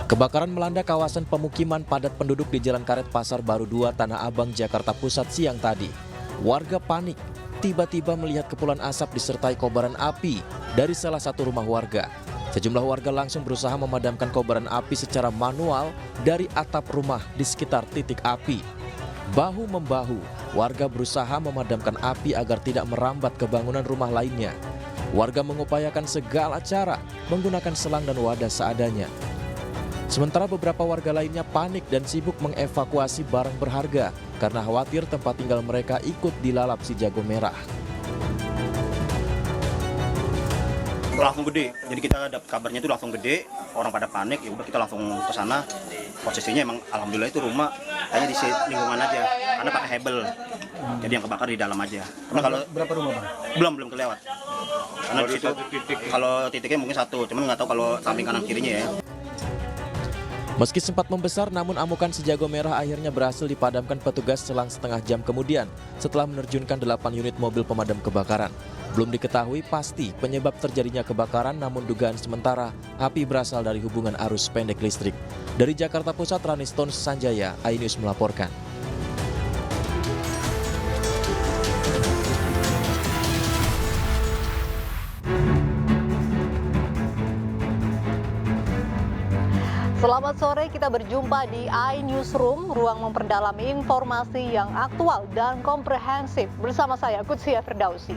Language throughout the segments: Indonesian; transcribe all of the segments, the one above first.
Kebakaran melanda kawasan pemukiman padat penduduk di Jalan Karet Pasar Baru 2, Tanah Abang, Jakarta Pusat siang tadi. Warga panik, tiba-tiba melihat kepulan asap disertai kobaran api dari salah satu rumah warga. Sejumlah warga langsung berusaha memadamkan kobaran api secara manual dari atap rumah di sekitar titik api. Bahu-membahu, warga berusaha memadamkan api agar tidak merambat ke bangunan rumah lainnya. Warga mengupayakan segala cara menggunakan selang dan wadah seadanya. Sementara beberapa warga lainnya panik dan sibuk mengevakuasi barang berharga karena khawatir tempat tinggal mereka ikut dilalap si jago merah. Langsung gede, jadi kita dapat kabarnya itu langsung gede, orang pada panik, ya udah kita langsung ke sana. Posisinya emang alhamdulillah itu rumah hanya di lingkungan aja, karena pakai hebel, jadi yang kebakar di dalam aja. Karena kalau berapa rumah bang? belum kelewat, karena di situ kalau titiknya mungkin satu, cuman nggak tahu kalau samping kanan kirinya ya. Meski sempat membesar, namun amukan si jago merah akhirnya berhasil dipadamkan petugas selang setengah jam kemudian setelah menerjunkan 8 unit mobil pemadam kebakaran. Belum diketahui pasti penyebab terjadinya kebakaran, namun dugaan sementara api berasal dari hubungan arus pendek listrik. Dari Jakarta Pusat, Raniston Sanjaya, iNews melaporkan. Selamat sore, kita berjumpa di iNewsroom, ruang memperdalam informasi yang aktual dan komprehensif. Bersama saya, Kutsia Firdausi.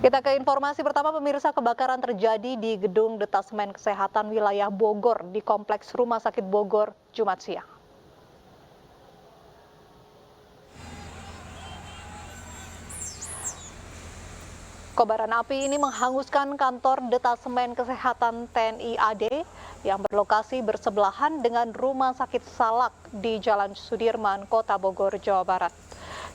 Kita ke informasi pertama, pemirsa. Kebakaran terjadi di Gedung Detasemen Kesehatan Wilayah Bogor di Kompleks Rumah Sakit Bogor, Jumat siang. Kobaran api ini menghanguskan kantor Detasemen Kesehatan TNI AD yang berlokasi bersebelahan dengan Rumah Sakit Salak di Jalan Sudirman, Kota Bogor, Jawa Barat.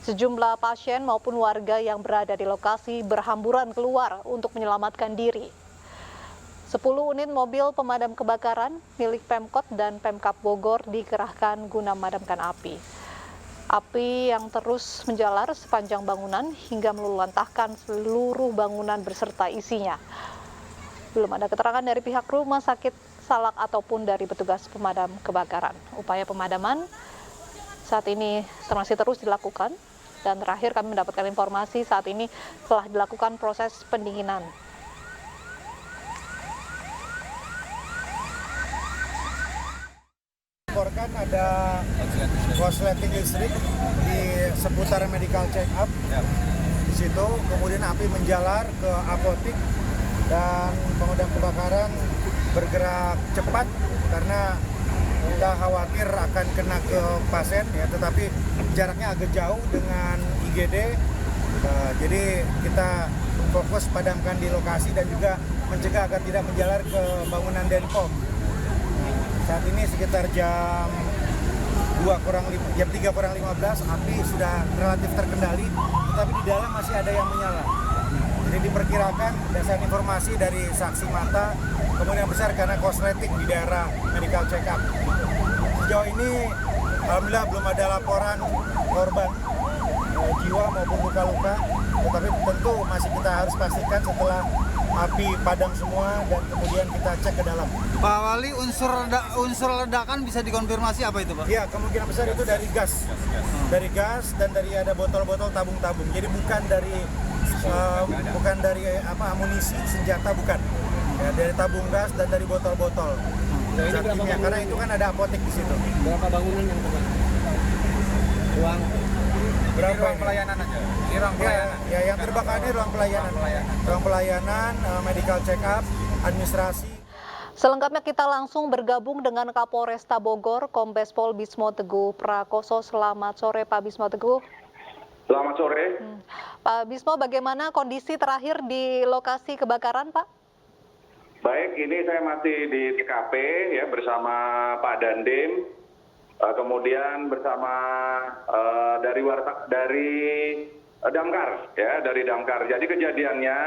Sejumlah pasien maupun warga yang berada di lokasi berhamburan keluar untuk menyelamatkan diri. 10 unit mobil pemadam kebakaran milik Pemkot dan Pemkab Bogor dikerahkan guna memadamkan api. Api yang terus menjalar sepanjang bangunan hingga meluluhlantahkan seluruh bangunan beserta isinya. Belum ada keterangan dari pihak Rumah Sakit Salak ataupun dari petugas pemadam kebakaran. Upaya pemadaman saat ini masih terus dilakukan, dan terakhir kami mendapatkan informasi saat ini telah dilakukan proses pendinginan. Laporkan ada korsleting listrik di seputar medical check up. Di situ kemudian api menjalar ke apotik dan pemadam kebakaran bergerak cepat karena kita khawatir akan kena ke pasien ya, tetapi jaraknya agak jauh dengan IGD. Jadi kita fokus padamkan di lokasi dan juga mencegah agar tidak menjalar ke bangunan Denpom. Saat ini sekitar jam 3 kurang 15 api sudah relatif terkendali, tetapi di dalam masih ada yang menyala. Jadi diperkirakan berdasarkan informasi dari saksi mata kemungkinan besar karena korsleting di daerah medical check up. Sejauh ini alhamdulillah belum ada laporan korban jiwa maupun luka-luka, tetapi tentu masih kita harus pastikan setelah api padam semua dan kemudian kita cek ke dalam. Pak Wali, unsur ledakan bisa dikonfirmasi apa itu, Pak? Iya, kemungkinan besar itu dari gas. Dari gas dan dari ada botol-botol tabung-tabung. Jadi bukan dari amunisi, senjata, bukan. Ya, dari tabung gas dan dari botol-botol. Karena itu kan ada apotek di situ. Berapa bangunan yang terbakar? Ruang pelayanan aja. Ini ruang pelayanan. Ya, yang terbakar ini ruang pelayanan. Ruang pelayanan, medical check up, administrasi. Selengkapnya kita langsung bergabung dengan Kapolresta Bogor, Kombes Pol Bismo Teguh Prakoso. Selamat sore Pak Bismo Teguh. Selamat sore. Pak Bismo, bagaimana kondisi terakhir di lokasi kebakaran, Pak? Baik, ini saya masih di TKP ya bersama Pak Dandim, kemudian bersama dari Damkar ya, dari Damkar. Jadi kejadiannya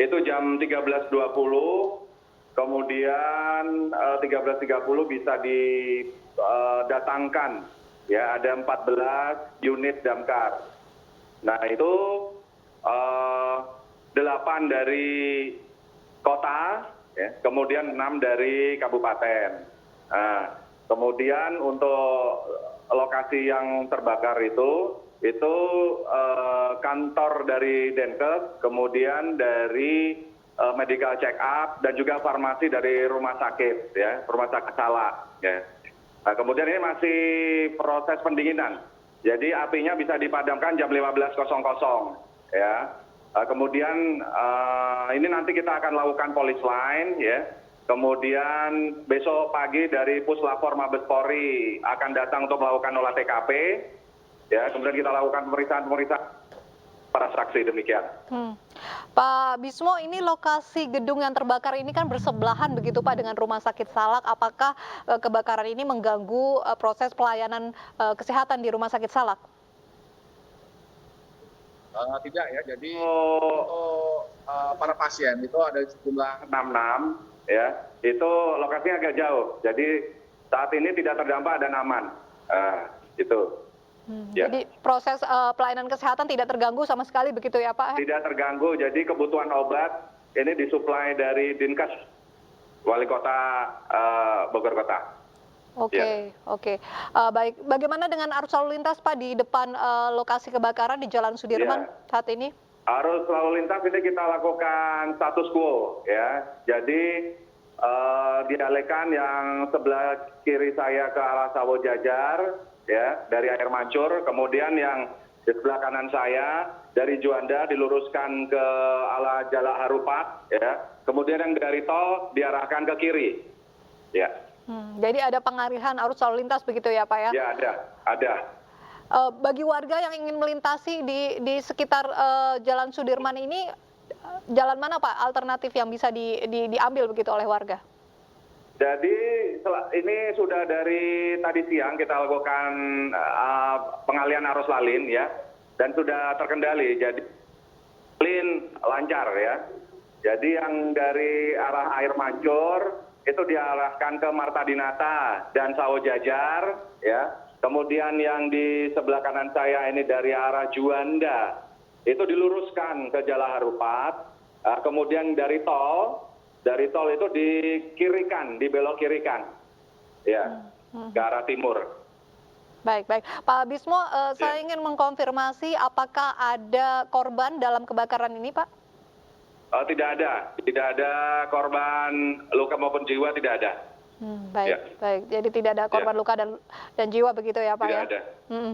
itu jam 13.20. Kemudian 13.30 bisa didatangkan, ya ada 14 unit damkar. Nah itu 8 dari kota, ya. Kemudian 6 dari kabupaten. Nah, kemudian untuk lokasi yang terbakar itu kantor dari Denkes, kemudian dari medical check up dan juga farmasi dari rumah sakit, ya, rumah sakit Salak. Ya. Nah, kemudian ini masih proses pendinginan. Jadi apinya bisa dipadamkan jam 15.00, ya. Kemudian ini nanti kita akan lakukan police line, ya. Kemudian besok pagi dari Puslapor Mabes Polri akan datang untuk melakukan olah TKP, ya. Kemudian kita lakukan pemeriksaan para saksi, demikian. Pak Bismo, ini lokasi gedung yang terbakar ini kan bersebelahan begitu Pak dengan Rumah Sakit Salak. Apakah kebakaran ini mengganggu proses pelayanan kesehatan di Rumah Sakit Salak? Tidak ya, jadi untuk para pasien itu ada sejumlah 66, ya, itu lokasinya agak jauh. Jadi saat ini tidak terdampak dan aman. Itu. Ya. Jadi proses pelayanan kesehatan tidak terganggu sama sekali begitu ya Pak? Tidak terganggu, jadi kebutuhan obat ini disuplai dari Dinkes Wali Kota Bogor Kota. Oke. Baik. Bagaimana dengan arus lalu lintas Pak di depan lokasi kebakaran di Jalan Sudirman saat ini? Arus lalu lintas ini kita lakukan status quo, ya. Jadi dialihkan yang sebelah kiri saya ke arah Sawo Jajar, ya, dari Air Mancur. Kemudian yang di sebelah kanan saya dari Juanda diluruskan ke arah Jalak Harupat, ya. Kemudian yang dari tol diarahkan ke kiri, ya. Jadi ada pengalihan arus lalu lintas begitu ya Pak ya? Ya, ada. Bagi warga yang ingin melintasi di sekitar Jalan Sudirman ini, jalan mana Pak alternatif yang bisa diambil begitu oleh warga? Jadi ini sudah dari tadi siang kita lakukan pengalihan arus lalin, ya, dan sudah terkendali. Jadi lancar, ya. Jadi yang dari arah Air Mancur itu diarahkan ke Marta Dinata dan Sawo Jajar, ya. Kemudian yang di sebelah kanan saya ini dari arah Juanda itu diluruskan ke Jalak Harupat. Kemudian dari tol itu dibelok kirikan, ya, ke arah timur. Baik. Pak Bismo, saya ingin mengkonfirmasi apakah ada korban dalam kebakaran ini Pak? Tidak ada korban luka maupun jiwa, tidak ada. Baik. Jadi tidak ada korban luka dan jiwa begitu ya Pak? Tidak ya? ada.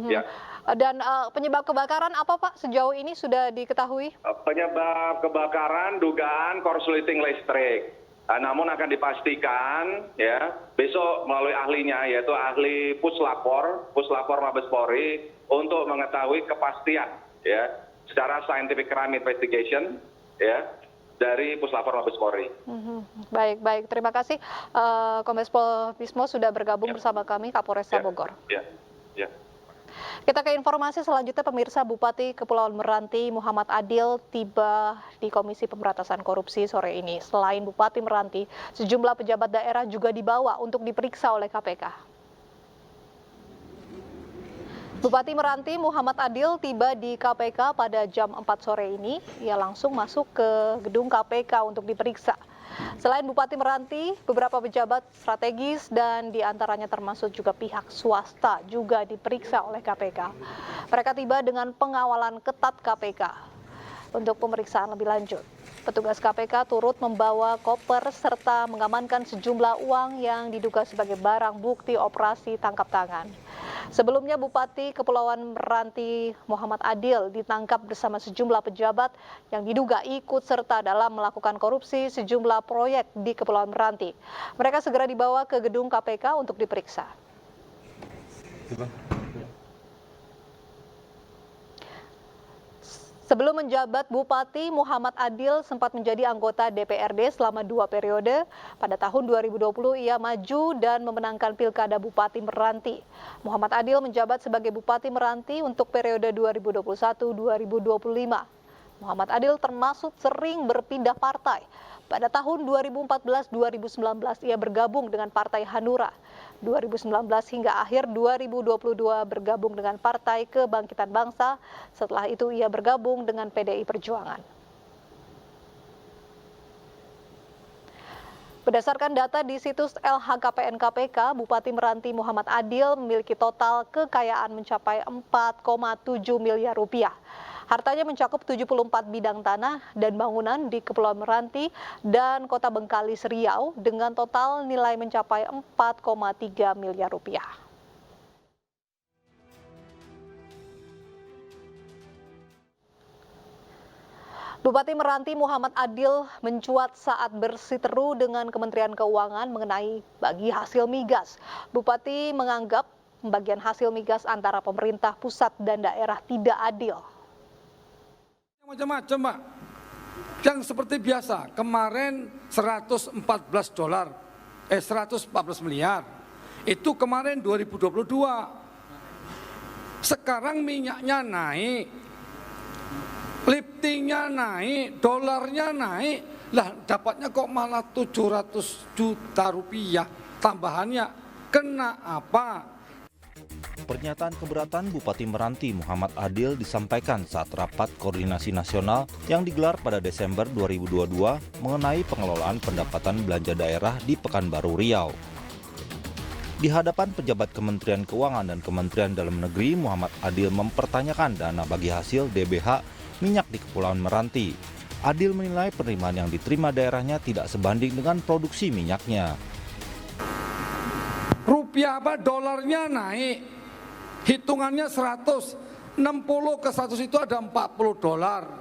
Ya. Dan penyebab kebakaran apa Pak sejauh ini sudah diketahui? Penyebab kebakaran dugaan korsleting listrik. Namun akan dipastikan, ya, besok melalui ahlinya, yaitu ahli Puslapor Mabes Polri untuk mengetahui kepastian, ya, secara scientific crime investigation, ya, dari Puslapor Mabes Polri. Baik. Terima kasih Kombes Pol Bismo sudah bergabung bersama kami Kapolresta Bogor. Ya. Kita ke informasi selanjutnya, pemirsa. Bupati Kepulauan Meranti Muhammad Adil tiba di Komisi Pemberantasan Korupsi sore ini. Selain Bupati Meranti, sejumlah pejabat daerah juga dibawa untuk diperiksa oleh KPK. Bupati Meranti Muhammad Adil tiba di KPK pada jam 4 sore ini. Ia langsung masuk ke gedung KPK untuk diperiksa. Selain Bupati Meranti, beberapa pejabat strategis dan diantaranya termasuk juga pihak swasta juga diperiksa oleh KPK. Mereka tiba dengan pengawalan ketat KPK untuk pemeriksaan lebih lanjut. Petugas KPK turut membawa koper serta mengamankan sejumlah uang yang diduga sebagai barang bukti operasi tangkap tangan. Sebelumnya Bupati Kepulauan Meranti Muhammad Adil ditangkap bersama sejumlah pejabat yang diduga ikut serta dalam melakukan korupsi sejumlah proyek di Kepulauan Meranti. Mereka segera dibawa ke gedung KPK untuk diperiksa. Sebelum menjabat Bupati, Muhammad Adil sempat menjadi anggota DPRD selama 2 periode. Pada tahun 2020 ia maju dan memenangkan Pilkada Bupati Meranti. Muhammad Adil menjabat sebagai Bupati Meranti untuk periode 2021-2025. Muhammad Adil termasuk sering berpindah partai. Pada tahun 2014-2019 ia bergabung dengan Partai Hanura. 2019 hingga akhir 2022 bergabung dengan Partai Kebangkitan Bangsa. Setelah itu ia bergabung dengan PDI Perjuangan. Berdasarkan data di situs LHKPN KPK, Bupati Meranti Muhammad Adil memiliki total kekayaan mencapai 4,7 miliar rupiah. Hartanya mencakup 74 bidang tanah dan bangunan di Kepulauan Meranti dan Kota Bengkalis Riau dengan total nilai mencapai 4,3 miliar rupiah. Bupati Meranti Muhammad Adil mencuat saat bersiteru dengan Kementerian Keuangan mengenai bagi hasil migas. Bupati menganggap pembagian hasil migas antara pemerintah pusat dan daerah tidak adil. Macam-macam, Pak. Yang seperti biasa, kemarin 114 miliar. Itu kemarin 2022. Sekarang minyaknya naik. Liftingnya naik, dolarnya naik, lah dapatnya kok malah 700 juta rupiah tambahannya, kena apa? Pernyataan keberatan Bupati Meranti Muhammad Adil disampaikan saat rapat koordinasi nasional yang digelar pada Desember 2022 mengenai pengelolaan pendapatan belanja daerah di Pekanbaru Riau. Di hadapan pejabat Kementerian Keuangan dan Kementerian Dalam Negeri, Muhammad Adil mempertanyakan dana bagi hasil DBH minyak di Kepulauan Meranti. Adil menilai penerimaan yang diterima daerahnya tidak sebanding dengan produksi minyaknya. Rupiah dolarnya naik, hitungannya 160 ke 100 itu ada 40 dolar.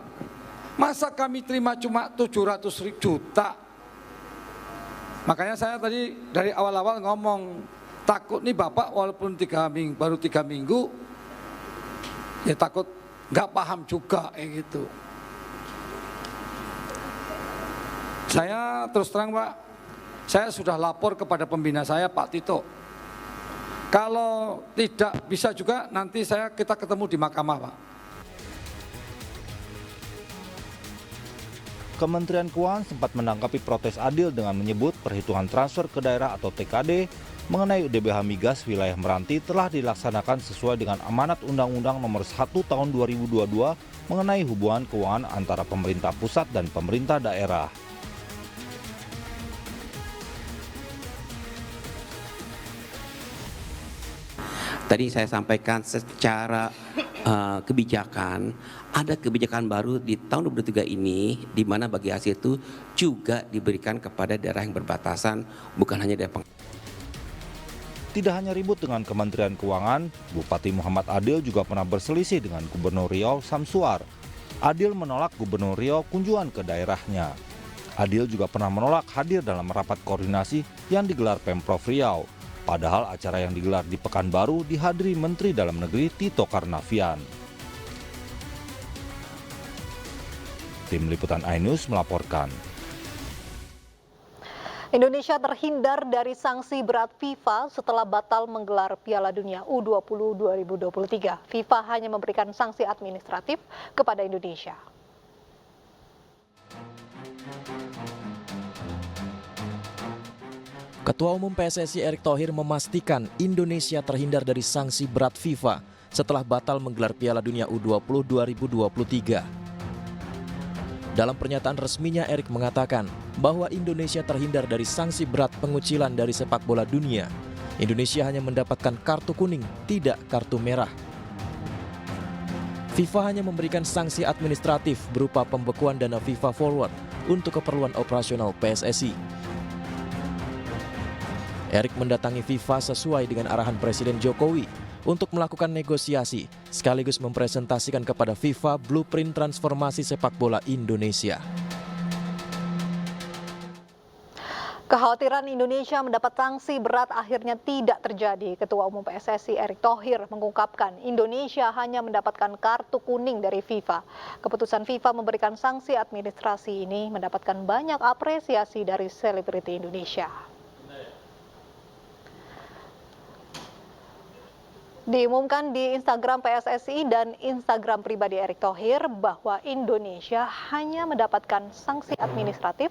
Masa kami terima cuma 700 juta? Makanya saya tadi dari awal-awal ngomong, takut nih Bapak walaupun baru 3 minggu, ya takut nggak paham juga gitu. Saya terus terang Pak, saya sudah lapor kepada pembina saya Pak Tito. Kalau tidak bisa juga nanti kita ketemu di mahkamah Pak. Kementerian Keuangan sempat menanggapi protes Adil dengan menyebut perhitungan transfer ke daerah atau TKD mengenai DBH migas wilayah Meranti telah dilaksanakan sesuai dengan amanat Undang-Undang Nomor 1 Tahun 2022 mengenai hubungan keuangan antara pemerintah pusat dan pemerintah daerah. Tadi saya sampaikan secara kebijakan, ada kebijakan baru di tahun 2023 ini, di mana bagi hasil itu juga diberikan kepada daerah yang berbatasan, bukan hanya daerah Tidak hanya ribut dengan Kementerian Keuangan, Bupati Muhammad Adil juga pernah berselisih dengan Gubernur Riau Samsuar. Adil menolak Gubernur Riau kunjungan ke daerahnya. Adil juga pernah menolak hadir dalam rapat koordinasi yang digelar Pemprov Riau. Padahal acara yang digelar di Pekanbaru dihadiri Menteri Dalam Negeri Tito Karnavian. Tim Liputan iNews melaporkan. Indonesia terhindar dari sanksi berat FIFA setelah batal menggelar Piala Dunia U20 2023. FIFA hanya memberikan sanksi administratif kepada Indonesia. Ketua Umum PSSI Erick Thohir memastikan Indonesia terhindar dari sanksi berat FIFA setelah batal menggelar Piala Dunia U20 2023. Dalam pernyataan resminya, Erick mengatakan bahwa Indonesia terhindar dari sanksi berat pengucilan dari sepak bola dunia. Indonesia hanya mendapatkan kartu kuning, tidak kartu merah. FIFA hanya memberikan sanksi administratif berupa pembekuan dana FIFA Forward untuk keperluan operasional PSSI. Erick mendatangi FIFA sesuai dengan arahan Presiden Jokowi untuk melakukan negosiasi sekaligus mempresentasikan kepada FIFA blueprint transformasi sepak bola Indonesia. Kekhawatiran Indonesia mendapat sanksi berat akhirnya tidak terjadi. Ketua Umum PSSI Erick Thohir mengungkapkan Indonesia hanya mendapatkan kartu kuning dari FIFA. Keputusan FIFA memberikan sanksi administrasi ini mendapatkan banyak apresiasi dari selebriti Indonesia. Diumumkan di Instagram PSSI dan Instagram pribadi Erick Thohir bahwa Indonesia hanya mendapatkan sanksi administratif,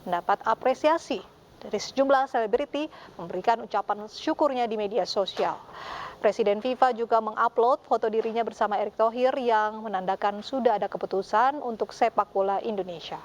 mendapat apresiasi dari sejumlah selebriti memberikan ucapan syukurnya di media sosial. Presiden FIFA juga mengupload foto dirinya bersama Erick Thohir yang menandakan sudah ada keputusan untuk sepak bola Indonesia.